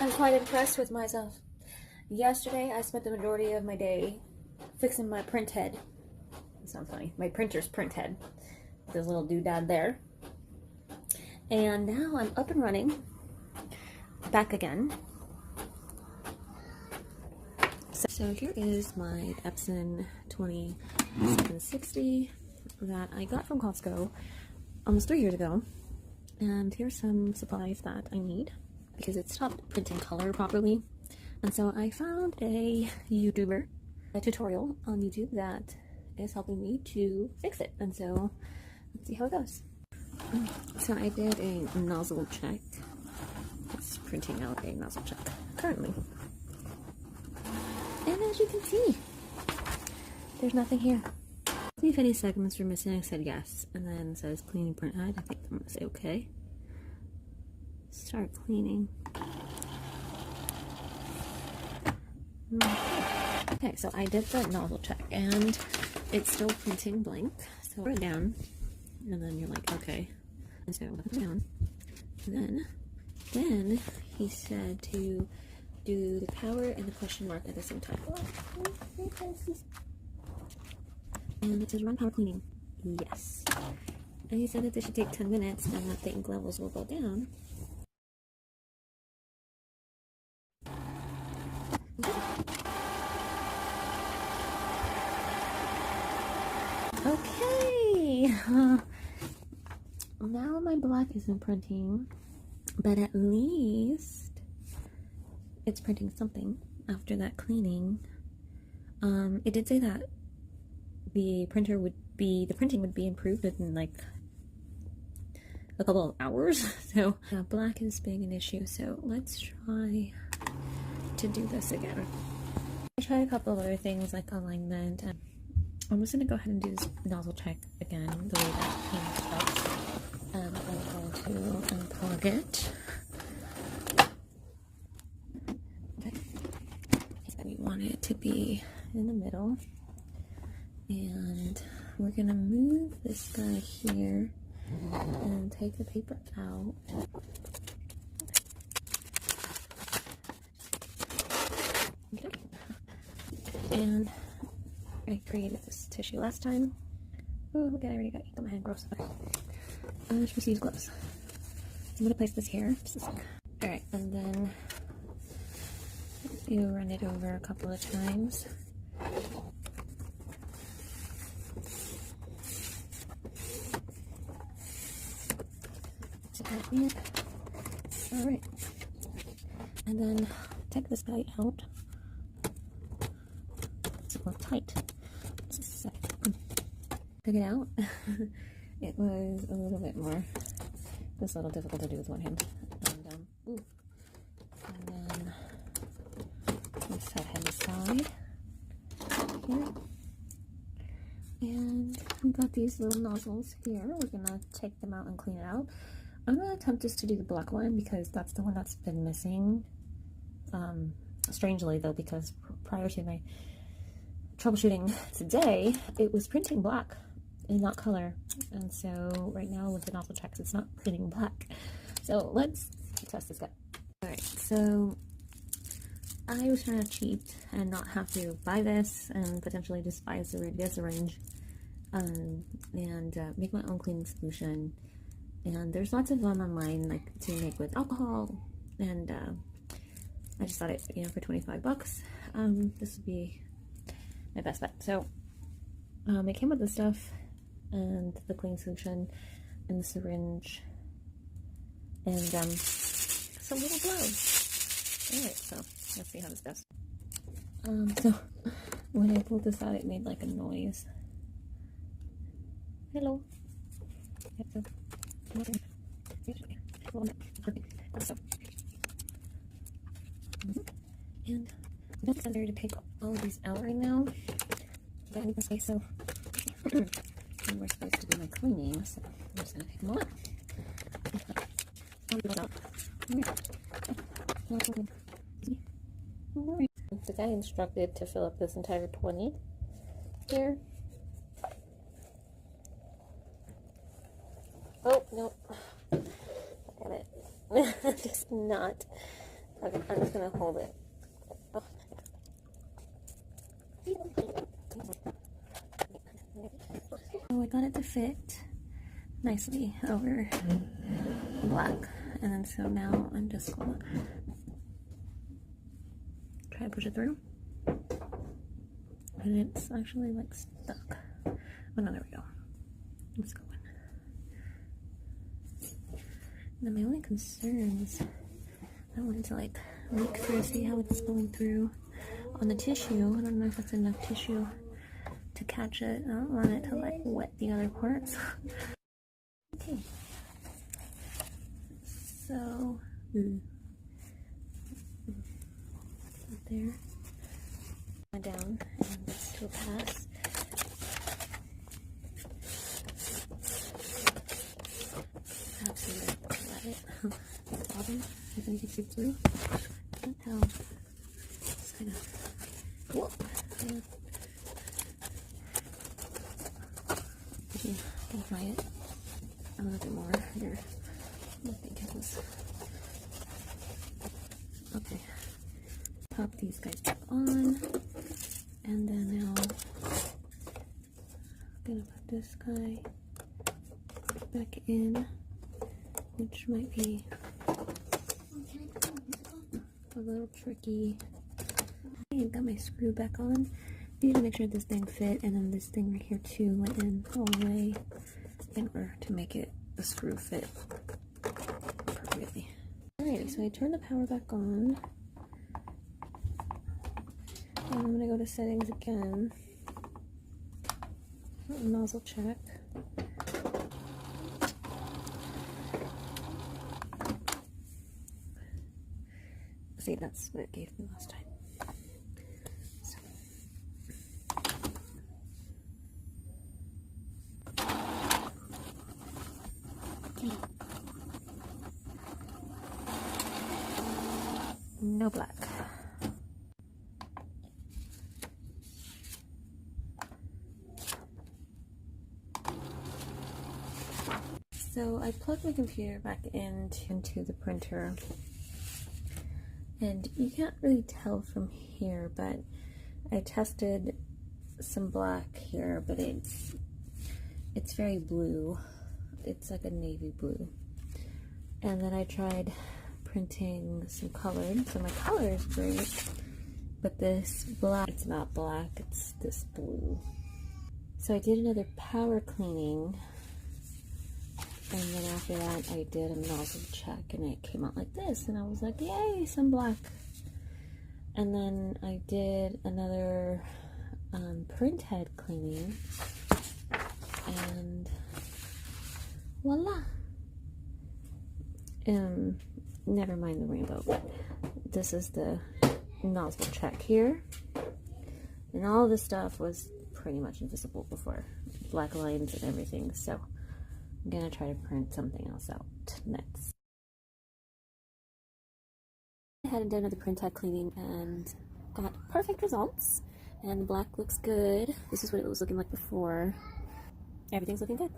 I'm quite impressed with myself. Yesterday, I spent the majority of my day fixing my print head. It sounds funny. My printer's print head. There's a little doodad there. And now I'm up and running. Back again. So here is my Epson 2760 that I got from Costco almost 3 years ago. And here's some supplies that I need because it stopped printing color properly. And so I found a YouTuber, a tutorial on YouTube that is helping me to fix it. And so let's see how it goes. So I did a nozzle check. It's printing out a nozzle check currently. And as you can see, there's nothing here. See if any segments are missing. I said yes. And then it says cleaning print head. I think I'm going to say okay. Start cleaning. Okay, so I did the nozzle check and it's still printing blank. So put it down and then you're like, okay. And so put it down. And then he said to do the power and the question mark at the same time. And it says run power cleaning. Yes. And he said that this should take 10 minutes and that the ink levels will go down. Okay. Now my black isn't printing, but at least it's printing something after that cleaning. It did say that the printing would be improved in like a couple of hours. So black is being an issue. So let's try to do this again. I tried a couple of other things like alignment. I'm just gonna go ahead and do this nozzle check again the way that he instructs. And I'm going to unplug it. Okay. So we want it to be in the middle. And we're gonna move this guy here and take the paper out. Okay. And I created this tissue last time. Oh, look at I already got ink on my hand. Gross. Okay. I should use gloves. I'm gonna place this here. Just a sec. Alright, and then you run it over a couple of times. Alright. And then take this guy out. It's a little tight. Just a sec. Took it out. It was a little bit more, just a little difficult to do with one hand. And then we set him aside here. And we got these little nozzles here. We're gonna take them out and clean it out. I'm gonna attempt just to do the black one because that's the one that's been missing. Strangely though, because prior to my troubleshooting today, it was printing black and not color, and so right now with the nozzle checks it's not printing black. So let's test this guy. Alright, so I was trying to cheat and not have to buy this and potentially just buy a syringe and make my own cleaning solution. And there's lots of them online like to make with alcohol, and I just thought it, for 25 bucks, this would be my best bet. So it came with this stuff and the cleaning solution and the syringe and some little gloves. Alright, so let's see how this goes. So when I pulled this out, it made like a noise. Hello. And I'm not necessary to take all of these out right now. But I need the space, so and we're supposed to do my cleaning, so I'm just gonna take them all out. The guy instructed to fill up this entire 20 here. Oh, no. Damn it. Just not Okay, I'm just gonna hold it. Oh. So I got it to fit nicely over black, and then so now I'm just gonna try to push it through, and it's actually like stuck. Oh no, there we go. It's going. Now my only concerns, I wanted to like look through, see how it's going through on the tissue. I don't know if that's enough tissue to catch it. I don't want it to like wet the other parts. Okay. So, there. Down, and let's do a pass. Absolutely let it. At the bottom, if anything seeps through. I can't tell. Just kind of. Whoa! Yeah. I can try it a little bit more here. I think it was. Okay. Pop these guys back on. And then now I'm gonna put this guy back in, which might be a little tricky. I got my screw back on. I need to make sure this thing fit, and then this thing right here too went in all the way in order to make it the screw fit appropriately. Alrighty, so I turned the power back on. And I'm gonna go to settings again. Nozzle check. See, that's what it gave me last time. So. No black. So I plugged my computer back into the printer, and you can't really tell from here, but I tested some black here, but it's very blue. It's like a navy blue. And then I tried printing some colored, so my color is great, but this black, it's not black, it's this blue. So I did another power cleaning, and then after that I did a nozzle check, and it came out like this, and I was like, yay, some black. And then I did another print head cleaning, and voila. Never mind the rainbow, but this is the nozzle check here, and all this stuff was pretty much invisible before, black lines and everything, so I'm gonna try to print something else out next. I had done another print head cleaning and got perfect results, and the black looks good. This is what it was looking like before. Everything's looking good.